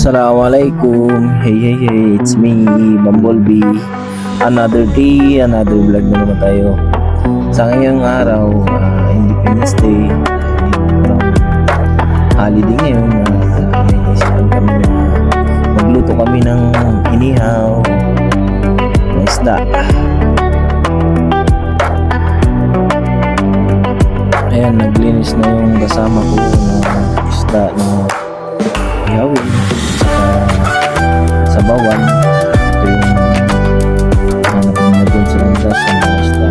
Assalamualaikum. Hey, it's me, Bumblebee. Another day, another vlog na naman tayo. Sa ngayong araw, Independence Day. Holiday ngayon. Naisipan kami na magluto kami ng inihaw na isda. Ayan, naglinis na yung kasama ko na isda na ihawin sa bawan. Ito yung hanap na dun sa landas sa mga isda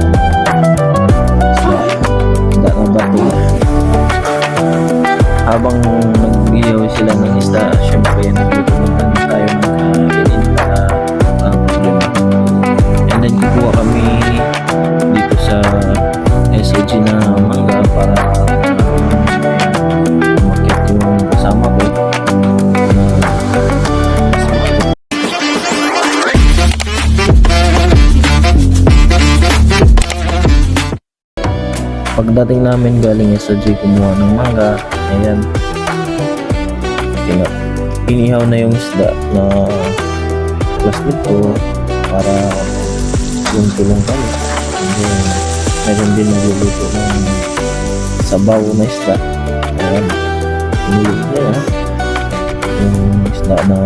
na bato. Habang nag-ihaw sila ng isda, syempre nagluto naman tayo ng kainin para ang problema. And then kukuha kami dito sa SOG na mangga para umakyat yung kasama ko na pagdating namin galing SOG kumuha ng mangga. Ayan, inihaw na yung isda na plastic ko para yung tulong kami. And then meron din nagluluto ng sabaw na isda. Ayan, pinulit niya yung isda na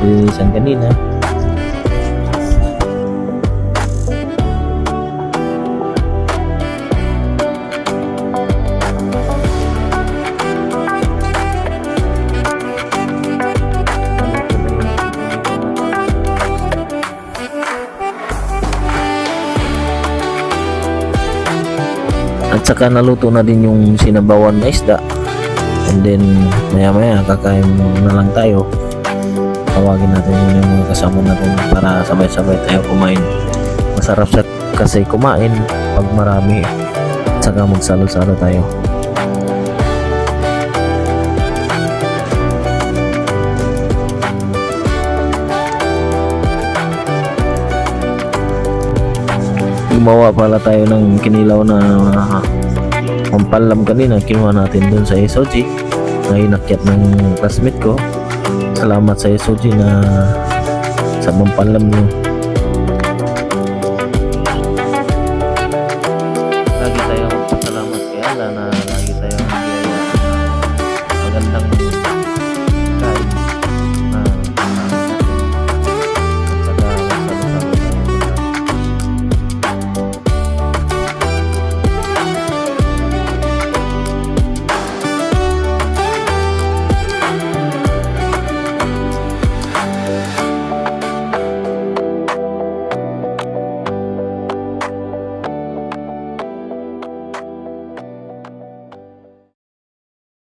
ililisan kanina. At saka naluto na din yung sinabawan na isda. And then maya kakain na lang tayo. Tawagin natin yung mga kasama natin para sabay-sabay tayo kumain. Masarap siya kasi kumain pag marami. At saka magsalo-salo tayo. Gumawa pala tayo ng kinilaw na pampalam kanina. Kinuha natin dun sa SOG. Ngayon nakyat ng classmate ko. Salamat sa SOG na sa pampalam nyo. Lagi tayong salamat kay Allah na lagi tayo